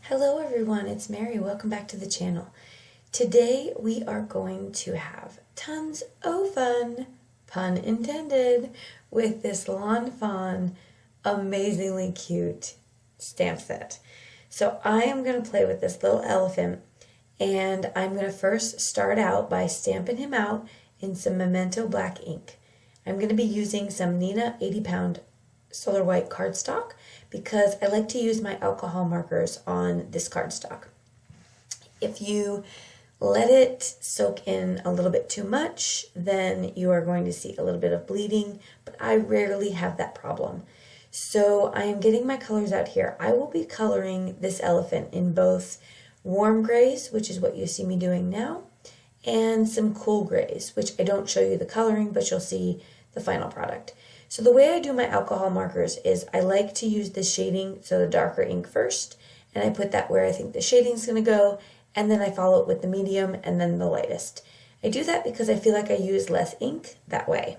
Hello everyone, it's Mary. Welcome back to the channel. Today we are going to have tons of fun, pun intended, with this Lawn Fawn amazingly cute stamp set. So I am going to play with this little elephant, and I'm going to first start out by stamping him out in some Memento black ink. I'm going to be using some Neenah 80-pound solar white cardstock because I like to use my alcohol markers on this cardstock. If you let it soak in a little bit too much, then you are going to see a little bit of bleeding, but I rarely have that problem. So I am getting my colors out here. I will be coloring this elephant in both warm grays, which is what you see me doing now, and some cool grays, which I don't show you the coloring, but you'll see the final product. So the way I do my alcohol markers is I like to use the shading, so the darker ink first, and I put that where I think the shading is going to go, and then I follow it with the medium and then the lightest. I do that because I feel like I use less ink that way.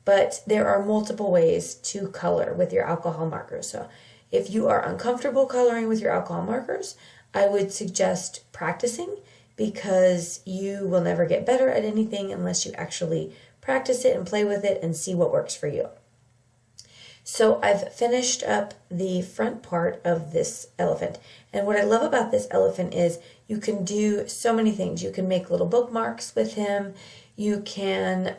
But there are multiple ways to color with your alcohol markers. So if you are uncomfortable coloring with your alcohol markers, I would suggest practicing, because you will never get better at anything unless you actually practice it and play with it and see what works for you. So I've finished up the front part of this elephant. And what I love about this elephant is you can do so many things. You can make little bookmarks with him. You can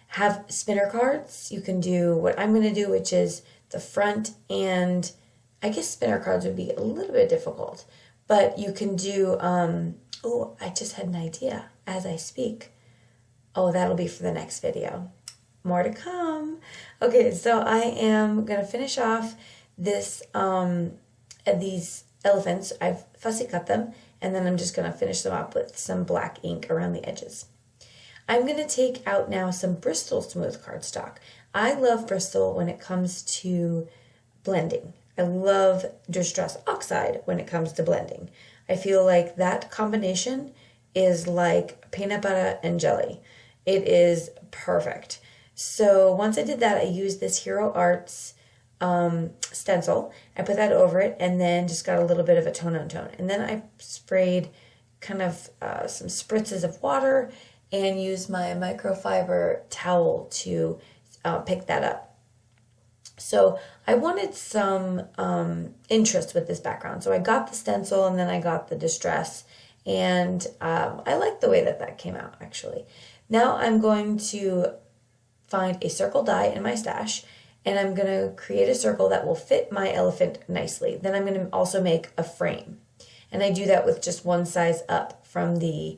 have spinner cards. You can do what I'm going to do, which is the front, and I guess spinner cards would be a little bit difficult. But you can do, oh, I just had an idea as I speak. Oh, that'll be for the next video. More to come. Okay, so I am going to finish off this these elephants. I've fussy cut them, and then I'm just going to finish them up with some black ink around the edges. I'm going to take out now some Bristol smooth cardstock. I love Bristol when it comes to blending. I love Distress Oxide when it comes to blending. I feel like that combination is like peanut butter and jelly. It is perfect. So once I did that, I used this Hero Arts stencil. I put that over it and then just got a little bit of a tone-on-tone. And then I sprayed kind of some spritzes of water and used my microfiber towel to pick that up. So I wanted some interest with this background. So I got the stencil and then I got the distress. And I like the way that that came out, actually. Now I'm going to find a circle die in my stash, and I'm going to create a circle that will fit my elephant nicely. Then I'm going to also make a frame. And I do that with just one size up from the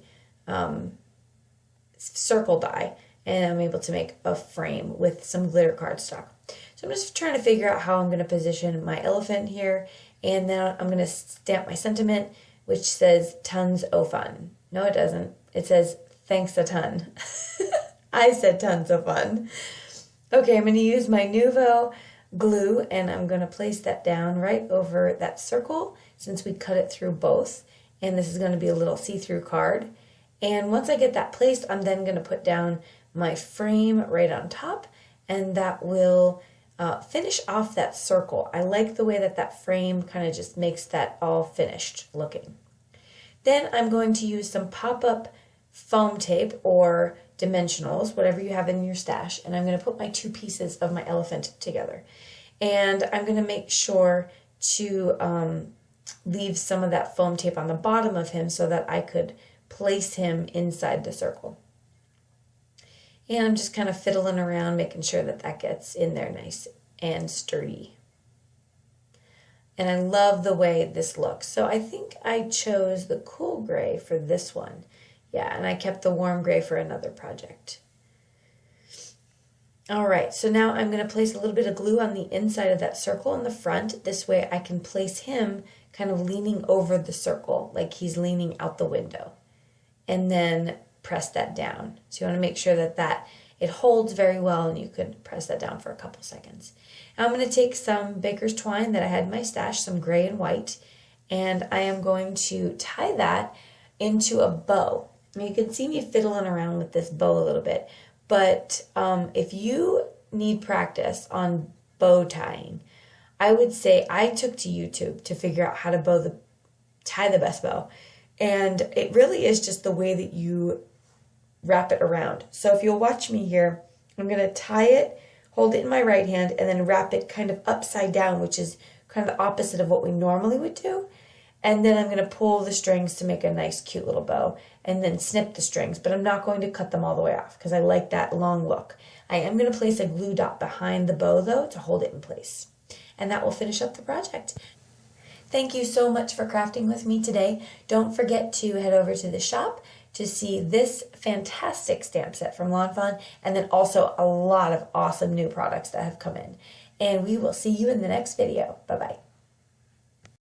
circle die, and I'm able to make a frame with some glitter cardstock. So I'm just trying to figure out how I'm going to position my elephant here, and then I'm going to stamp my sentiment, which says tons o' fun. No, it doesn't. It says thanks a ton. I said tons of fun. Okay, I'm going to use my Nuvo glue, and I'm going to place that down right over that circle since we cut it through both. And this is going to be a little see-through card. And once I get that placed, I'm then going to put down my frame right on top, and that will finish off that circle. I like the way that that frame kind of just makes that all finished looking. Then I'm going to use some pop-up foam tape or dimensionals, whatever you have in your stash, and I'm going to put my two pieces of my elephant together. And I'm going to make sure to leave some of that foam tape on the bottom of him so that I could place him inside the circle. And I'm just kind of fiddling around, making sure that that gets in there nice and sturdy. And I love the way this looks. So I think I chose the cool gray for this one. Yeah, and I kept the warm gray for another project. All right, so now I'm going to place a little bit of glue on the inside of that circle in the front. This way I can place him kind of leaning over the circle, like he's leaning out the window. And then press that down. So you want to make sure that it holds very well, and you could press that down for a couple seconds. Now I'm going to take some baker's twine that I had in my stash, some gray and white, and I am going to tie that into a bow. I mean, you can see me fiddling around with this bow a little bit, but if you need practice on bow tying, I would say I took to YouTube to figure out how to tie the best bow. And it really is just the way that you wrap it around. So if you'll watch me here, I'm going to tie it, hold it in my right hand, and then wrap it kind of upside down, which is kind of the opposite of what we normally would do. And then I'm going to pull the strings to make a nice cute little bow, and then snip the strings, but I'm not going to cut them all the way off because I like that long look. I am going to place a glue dot behind the bow though to hold it in place. And that will finish up the project. Thank you so much for crafting with me today. Don't forget to head over to the shop to see this fantastic stamp set from Lawn Fawn, and then also a lot of awesome new products that have come in. And we will see you in the next video. Bye-bye.